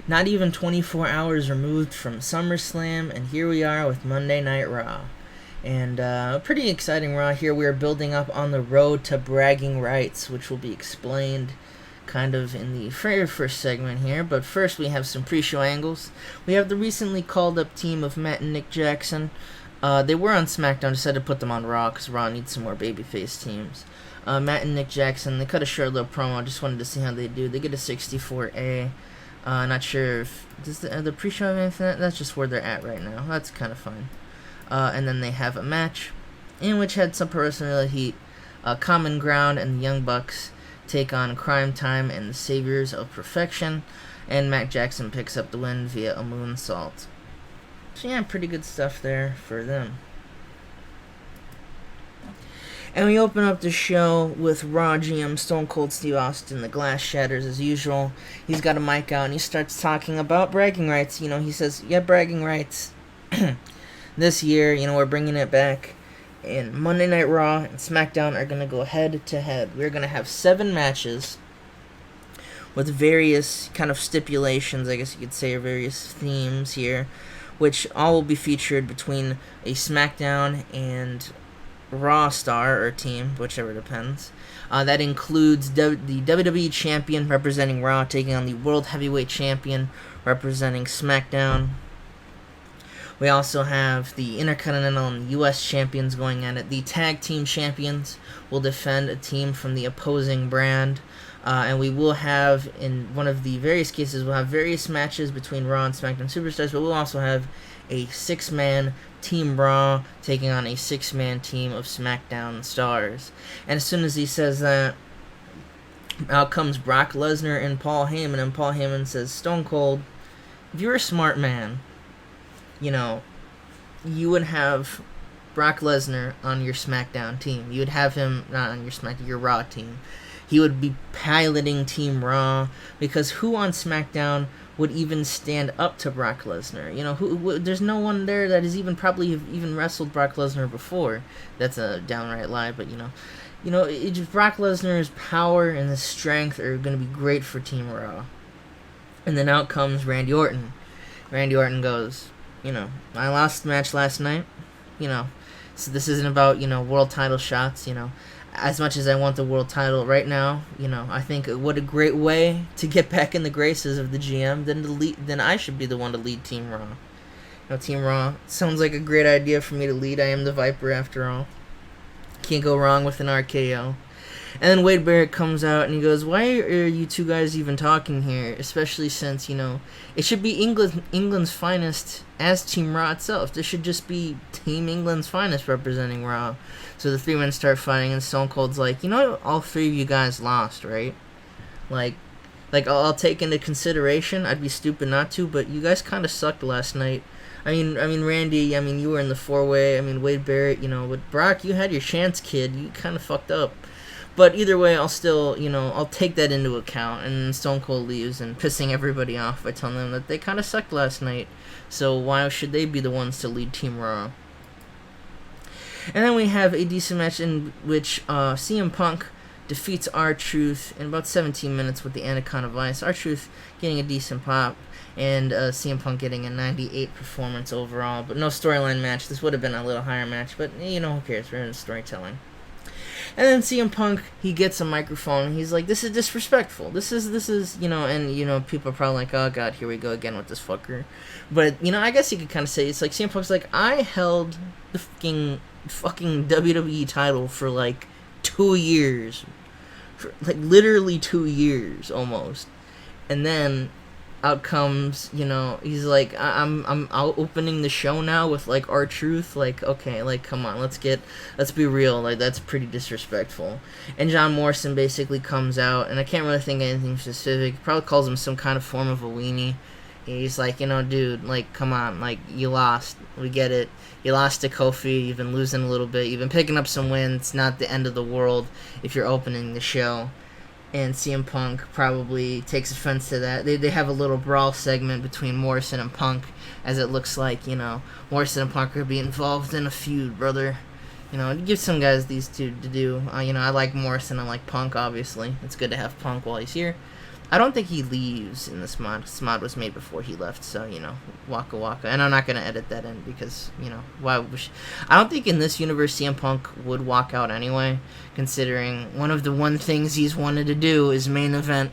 Not even 24 hours removed from SummerSlam, and here we are with Monday Night Raw. And pretty exciting Raw here. We are building up on the road to bragging rights, which will be explained kind of in the very first segment here. But first, we have some pre-show angles. We have the recently called-up team of Matt and Nick Jackson. They were on SmackDown, decided to put them on Raw because Raw needs some more babyface teams. Matt and Nick Jackson, they cut a short little promo. Just wanted to see how they do. They get a 64A. Not sure if does the pre-show have anything. That's just where they're at right now. That's kind of fun. And then they have a match in which had some personal heat. Common Ground and the Young Bucks take on Crime Time and the Saviors of Perfection, and Matt Jackson picks up the win via a moonsault. So yeah, pretty good stuff there for them. And we open up the show with Raw GM Stone Cold Steve Austin. The glass shatters as usual. He's got a mic out and he starts talking about bragging rights. You know, he says, yeah, bragging rights. This year, you know, we're bringing it back. And Monday Night Raw and SmackDown are going to go head to head. We're going to have 7 matches with various kind of stipulations, I guess you could say, or various themes here, which all will be featured between a SmackDown and Raw star or team, whichever depends. That includes the WWE Champion representing Raw taking on the World Heavyweight Champion representing SmackDown. We also have the Intercontinental and U.S. Champions going at it. The Tag Team Champions will defend a team from the opposing brand. And we will have, in one of the various cases, we'll have various matches between Raw and SmackDown Superstars, but we'll also have a 6-man Team Raw taking on a 6-man team of SmackDown stars. And as soon as he says that, out comes Brock Lesnar and Paul Heyman, and Paul Heyman says, Stone Cold, if you're a smart man, you know, you would have Brock Lesnar on your SmackDown team. You would have him, not on your Raw team. He would be piloting Team Raw, because who on SmackDown would even stand up to Brock Lesnar? You know, there's no one there that has even wrestled Brock Lesnar before. That's a downright lie, but Brock Lesnar's power and his strength are going to be great for Team Raw. And then out comes Randy Orton. Randy Orton goes, I lost the match last night, so this isn't about, world title shots, as much as I want the world title right now, I think what a great way to get back in the graces of the GM then I should be the one to lead Team Raw. Team Raw sounds like a great idea for me to lead. I am the Viper after all. Can't go wrong with an RKO. And then Wade Barrett comes out and he goes, why are you two guys even talking here? Especially since, it should be England's finest as Team Raw itself. This should just be Team England's finest representing Raw. So the 3 men start fighting and Stone Cold's like, all 3 of you guys lost, right? Like I'll take into consideration, I'd be stupid not to, but you guys kind of sucked last night. I mean, Randy, you were in the 4-way. Wade Barrett, with Brock, you had your chance, kid. You kind of fucked up. But either way, I'll still, I'll take that into account. And Stone Cold leaves and pissing everybody off by telling them that they kind of sucked last night. So why should they be the ones to lead Team Raw? And then we have a decent match in which CM Punk defeats R-Truth in about 17 minutes with the Anaconda Vice. R-Truth getting a decent pop, and CM Punk getting a 98 performance overall. But no storyline match. This would have been a little higher match, but who cares? We're in storytelling. And then CM Punk, he gets a microphone, and he's like, this is disrespectful. This is, and, people are probably like, oh, God, here we go again with this fucker. But, I guess you could kind of say, it's like, CM Punk's like, I held the fucking WWE title for, 2 years. For, literally 2 years, almost. And then out comes, he's like, I'm out opening the show now with, R-Truth, okay, come on, let's be real, that's pretty disrespectful. And John Morrison basically comes out, and I can't really think of anything specific, probably calls him some kind of form of a weenie. He's like, dude, come on, you lost, we get it, you lost to Kofi, you've been losing a little bit, you've been picking up some wins, it's not the end of the world if you're opening the show. And CM Punk probably takes offense to that. They have a little brawl segment between Morrison and Punk, as it looks like, Morrison and Punk are be involved in a feud, brother. Give some guys these two to do. I like Morrison, I like Punk, obviously. It's good to have Punk while he's here. I don't think he leaves in this mod. This mod was made before he left, so, waka waka. And I'm not going to edit that in because, why? I don't think in this universe CM Punk would walk out anyway, considering one of the things he's wanted to do is main event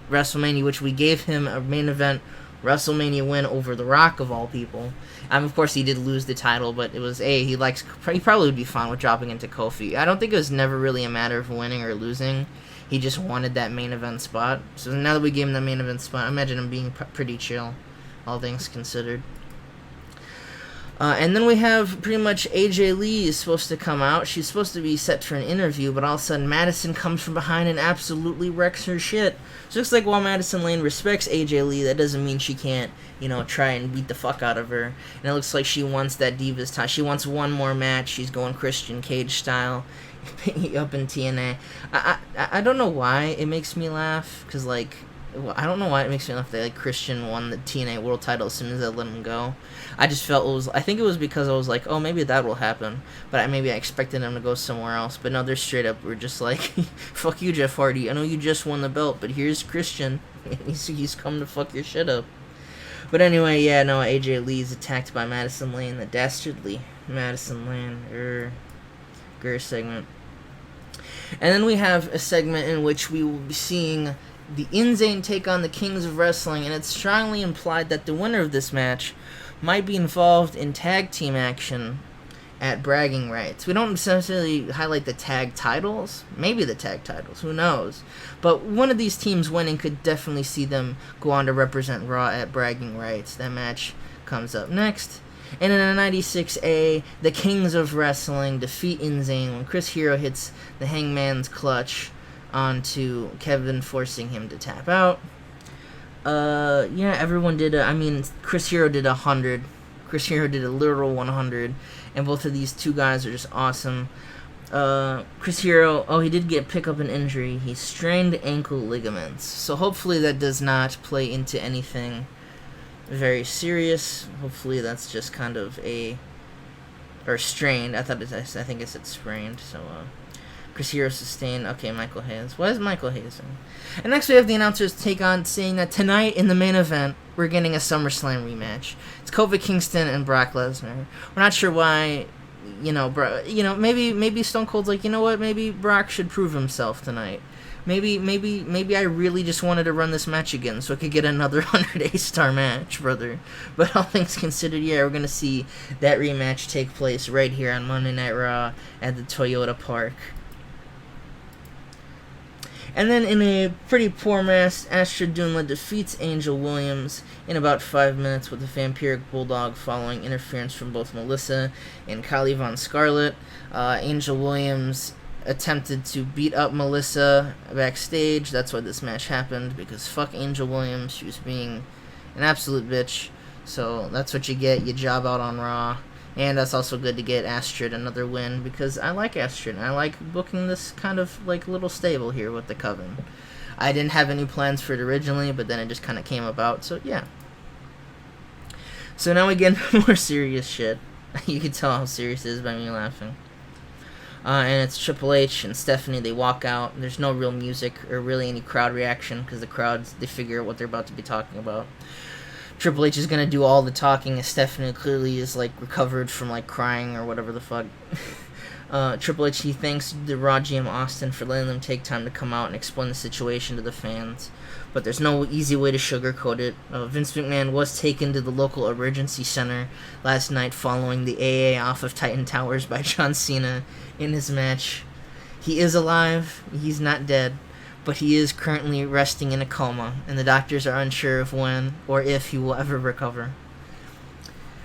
WrestleMania, which we gave him a main event WrestleMania win over The Rock, of all people. Of course, he did lose the title, but it was, he probably would be fine with dropping into Kofi. I don't think it was never really a matter of winning or losing. He just wanted that main event spot. So now that we gave him the main event spot, I imagine him being pretty chill, all things considered. And then we have pretty much AJ Lee is supposed to come out. She's supposed to be set for an interview, but all of a sudden Madison comes from behind and absolutely wrecks her shit. So it looks like while Madison Lane respects AJ Lee, that doesn't mean she can't, try and beat the fuck out of her. And it looks like she wants that Divas tie. She wants one more match. She's going Christian Cage style up in TNA. I don't know why it makes me laugh, because, I don't know why it makes me laugh that Christian won the TNA World title as soon as I let him go. I just felt I think it was because I was like, oh, maybe that will happen. But maybe I expected him to go somewhere else. But no, they're straight up, we're just like, fuck you, Jeff Hardy. I know you just won the belt, but here's Christian. He's come to fuck your shit up. But anyway, yeah, no, AJ Lee is attacked by Madison Lane, the dastardly Madison Lane, segment. And then we have a segment in which we will be seeing the Insane take on the Kings of Wrestling, and it's strongly implied that the winner of this match might be involved in tag team action at Bragging Rights. We don't necessarily highlight the tag titles. Maybe the tag titles. Who knows? But one of these teams winning could definitely see them go on to represent Raw at Bragging Rights. That match comes up next. And in a 96A, the Kings of Wrestling defeat Insane when Chris Hero hits the Hangman's Clutch onto Kevin, forcing him to tap out. Everyone did Chris Hero did 100. Chris Hero did a literal 100. And both of these two guys are just awesome. Chris Hero, he did pick up an injury. He strained ankle ligaments. So hopefully that does not play into anything very serious. Hopefully that's just kind of or strained. I think it said sprained. So, Chris Hero sustained. Okay, Michael Hayes. What is Michael Hayes doing? And next we have the announcers take on, saying that tonight in the main event, we're getting a SummerSlam rematch. It's Kofi Kingston and Brock Lesnar. We're not sure why, maybe Stone Cold's like, you know what, maybe Brock should prove himself tonight. Maybe I really just wanted to run this match again so I could get another 100 A-star match, brother. But all things considered, we're going to see that rematch take place right here on Monday Night Raw at the Toyota Park. And then in a pretty poor match, Astra Dunla defeats Angel Williams in about 5 minutes with a Vampiric Bulldog following interference from both Melissa and Kylie Von Scarlett. Angel Williams attempted to beat up Melissa backstage. That's why this match happened, because fuck Angel Williams. She was being an absolute bitch. So that's what you get. You job out on Raw. And that's also good to get Astrid another win, because I like Astrid. I like booking this kind of little stable here with the Coven. I didn't have any plans for it originally, but then it just kind of came about. So yeah. So now we get more serious shit. You can tell how serious it is by me laughing. And it's Triple H and Stephanie. They walk out. There's no real music or really any crowd reaction, because the crowds, they figure out what they're about to be talking about. Triple H is going to do all the talking, as Stephanie clearly is recovered from crying or whatever the fuck. Triple H, he thanks the Raw GM Austin for letting them take time to come out and explain the situation to the fans. But there's no easy way to sugarcoat it. Vince McMahon was taken to the local emergency center last night following the AA off of Titan Towers by John Cena in his match. He is alive. He's not dead. But he is currently resting in a coma, and the doctors are unsure of when or if he will ever recover.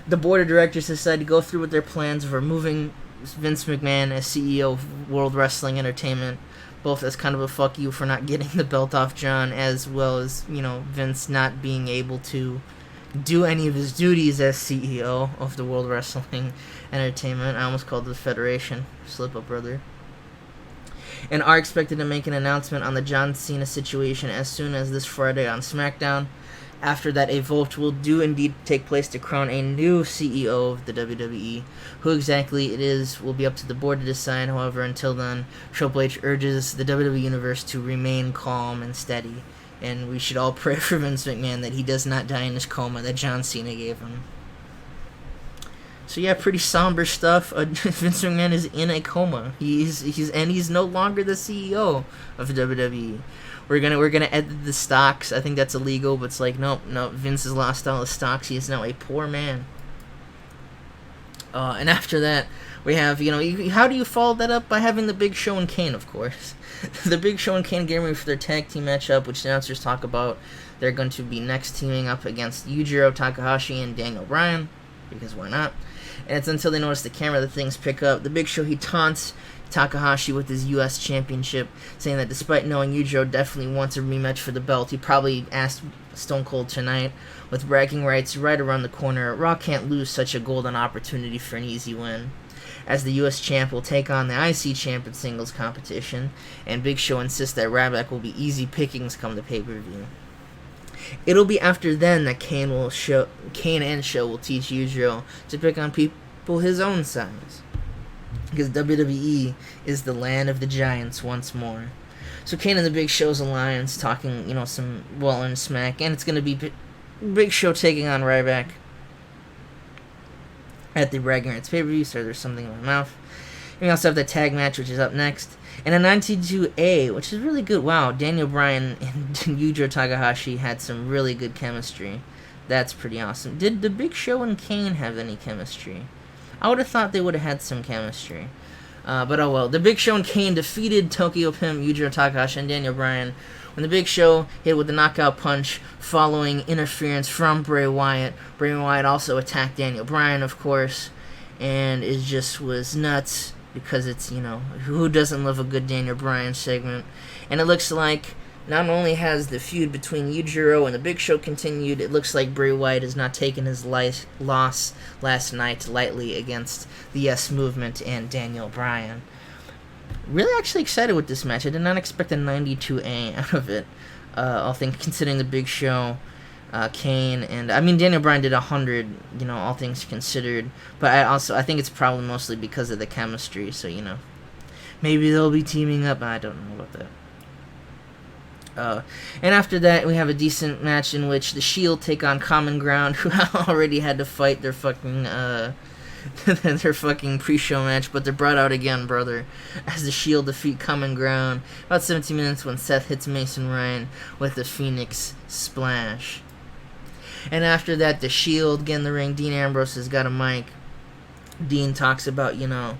The board of directors decided to go through with their plans of removing Vince McMahon as CEO of World Wrestling Entertainment, both as kind of a fuck you for not getting the belt off John, as well as, Vince not being able to do any of his duties as CEO of the World Wrestling Entertainment. I almost called it the Federation. Slip up, brother. And are expected to make an announcement on the John Cena situation as soon as this Friday on SmackDown. After that, a vote will do indeed take place to crown a new CEO of the WWE. Who exactly it is will be up to the board to decide. However, until then, Triple H urges the WWE Universe to remain calm and steady And we should all pray for Vince McMahon that he does not die in his coma that John Cena gave him. So yeah, pretty somber stuff. Vince McMahon is in a coma. He's no longer the CEO of WWE. We're gonna edit the stocks. I think that's illegal, but it's like no. Vince has lost all his stocks. He is now a poor man. And after that, we have how do you follow that up? By having the Big Show and Kane, of course. The Big Show and Kane getting ready for their tag team matchup, which the announcers talk about. They're going to be next teaming up against Yujiro Takahashi and Daniel Bryan, because why not? And it's until they notice the camera that things pick up. The Big Show, he taunts Takahashi with his U.S. Championship, saying that despite knowing Yujiro definitely wants a rematch for the belt, he probably asked Stone Cold tonight. With bragging rights right around the corner, Raw can't lose such a golden opportunity for an easy win. As the U.S. champ will take on the IC champ in singles competition, and Big Show insists that Ryback will be easy pickings come the pay-per-view. It'll be after then that Kane and Show will teach Yujiro to pick on people his own size. Because WWE is the land of the giants once more. So Kane and the Big Show's alliance talking, some well-earned smack, and it's going to be Big Show taking on Ryback at the Bragging Rights pay-per-view. So there's something in my mouth. And we also have the tag match, which is up next. And a 92A, which is really good. Wow, Daniel Bryan and Yujiro Takahashi had some really good chemistry. That's pretty awesome. Did the Big Show and Kane have any chemistry? I would have thought they would have had some chemistry. But oh well. The Big Show and Kane defeated Tokyo Pimp, Yujiro Takahashi, and Daniel Bryan when the Big Show hit with the knockout punch following interference from Bray Wyatt. Bray Wyatt also attacked Daniel Bryan, of course, and it just was nuts because it's, who doesn't love a good Daniel Bryan segment? And it looks like not only has the feud between Yujiro and the Big Show continued, it looks like Bray Wyatt has not taken his loss last night lightly against the Yes Movement and Daniel Bryan. Really actually excited with this match. I did not expect a 92A out of it. All things considering the Big Show, Kane, and Daniel Bryan did 100, all things considered. But I think it's probably mostly because of the chemistry, so, maybe they'll be teaming up. I don't know about that. And after that, we have a decent match in which the Shield take on Common Ground, who already had to fight their fucking their fucking pre-show match, but they're brought out again, brother, as the Shield defeat Common Ground. About 17 minutes when Seth hits Mason Ryan with the Phoenix Splash. And after that, the Shield get in the ring. Dean Ambrose has got a mic. Dean talks about, we're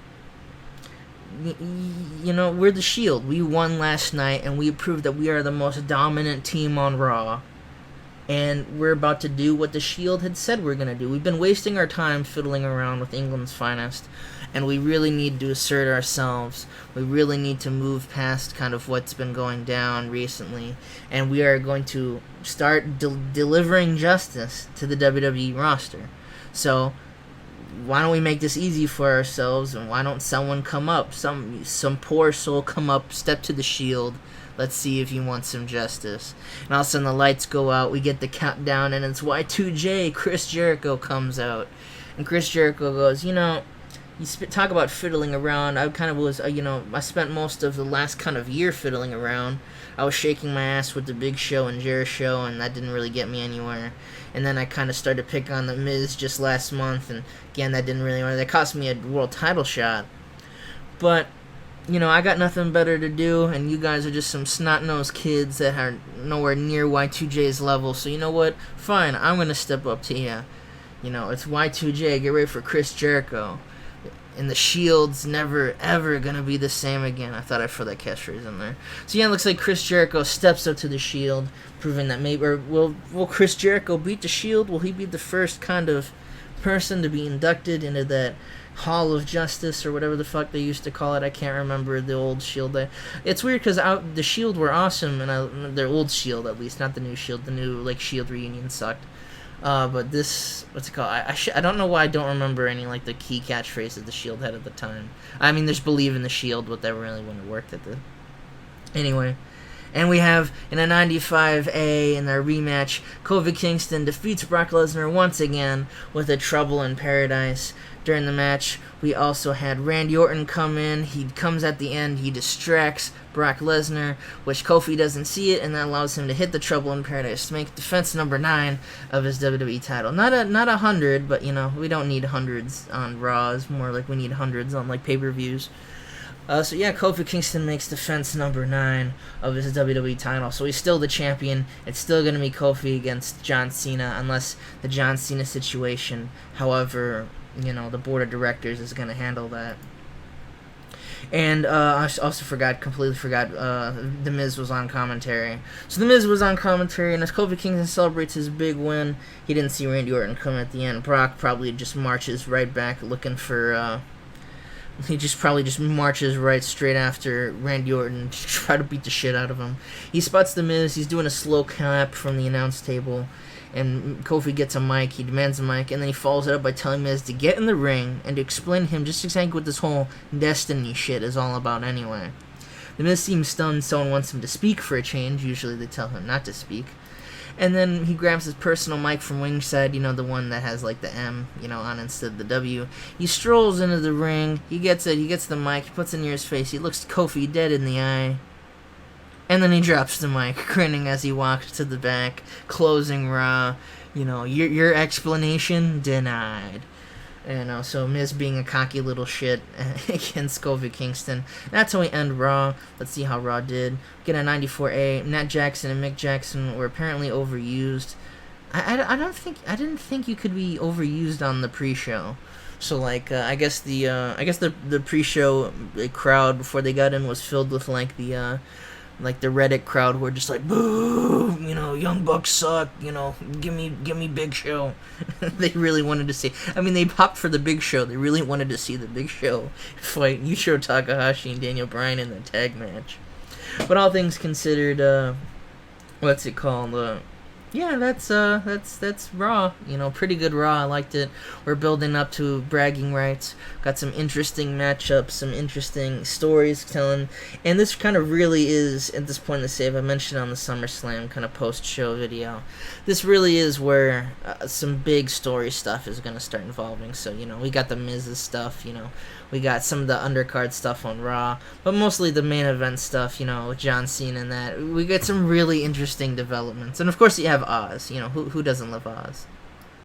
the Shield. We won last night, and we proved that we are the most dominant team on Raw. And we're about to do what the Shield had said we're going to do. We've been wasting our time fiddling around with England's finest, and we really need to assert ourselves. We really need to move past kind of what's been going down recently, and we are going to start delivering justice to the WWE roster. So why don't we make this easy for ourselves, and why don't someone come up, some poor soul come up, step to the Shield. Let's see if you want some justice. And all of a sudden the lights go out, we get the countdown, and it's Y2J, Chris Jericho comes out. And Chris Jericho goes, talk about fiddling around. I kind of was, I spent most of the last kind of year fiddling around. I was shaking my ass with the Big Show and Jericho, and that didn't really get me anywhere. And then I kind of started to pick on the Miz just last month, and again, that didn't really matter. That cost me a world title shot. But I got nothing better to do, and you guys are just some snot-nosed kids that are nowhere near Y2J's level, so you know what? Fine, I'm going to step up to you. It's Y2J, get ready for Chris Jericho. And the Shield's never, ever going to be the same again. I thought I'd throw that catchphrase in there. So yeah, it looks like Chris Jericho steps up to the Shield, proving that maybe, or will Chris Jericho beat the Shield? Will he be the first kind of person to be inducted into that Hall of Justice or whatever the fuck they used to call it? I can't remember the old Shield. It's weird because the Shield were awesome, and their old Shield at least, not the new Shield. The new Shield reunion sucked. But this, what's it called? I don't know why I don't remember any the key catchphrases the Shield had at the time. There's believe in the Shield, but that really wouldn't have worked at the. Anyway, And we have in a 95A in their rematch, Kofi Kingston defeats Brock Lesnar once again with a Trouble in Paradise. During the match, we also had Randy Orton come in. He comes at the end. He distracts Brock Lesnar, which Kofi doesn't see it, and that allows him to hit the Trouble in Paradise to make defense number 9 of his WWE title. Not 100, but we don't need hundreds on Raw. It's more like we need hundreds on like pay-per-views. So yeah, Kofi Kingston makes defense number 9 of his WWE title. So he's still the champion. It's still going to be Kofi against John Cena, unless the John Cena situation, however, the board of directors is going to handle that. And I also completely forgot, The Miz was on commentary. So The Miz was on commentary, and as Kofi Kingston celebrates his big win, he didn't see Randy Orton come at the end. Brock probably just marches right back looking for... He probably marches right straight after Randy Orton to try to beat the shit out of him. He spots The Miz. He's doing a slow clap from the announce table. And Kofi gets a mic. He demands a mic. And then he follows it up by telling Miz to get in the ring and to explain to him just exactly what this whole Destiny shit is all about anyway. The Miz seems stunned. Someone wants him to speak for a change. Usually they tell him not to speak. And then he grabs his personal mic from ringside, the one that has like the M, on instead of the W. He strolls into the ring. He gets it. He gets the mic. He puts it near his face. He looks Kofi dead in the eye. And then he drops the mic, grinning as he walks to the back, closing Raw. Your explanation denied. So Miz being a cocky little shit against Kofi Kingston. That's how we end Raw. Let's see how Raw did. Get a 94A. Matt Jackson and Mick Jackson were apparently overused. I didn't think you could be overused on the pre-show. So I guess the pre-show crowd before they got in was filled with the Reddit crowd were just like, boo, Young Bucks suck, give me Big Show. They really wanted to see. They popped for the Big Show. They really wanted to see the Big Show fight Yujiro Takahashi and Daniel Bryan in the tag match. But all things considered, what's it called? Yeah, that's Raw. Pretty good Raw. I liked it. We're building up to bragging rights. Got some interesting matchups, some interesting stories telling, and this kind of really is at this point in the save. I mentioned on the SummerSlam kind of post-show video. This really is where some big story stuff is going to start involving. So we got the Miz's stuff. We got some of the undercard stuff on Raw, but mostly the main event stuff. With John Cena and that. We get some really interesting developments, and of course you have Oz. Who doesn't love Oz?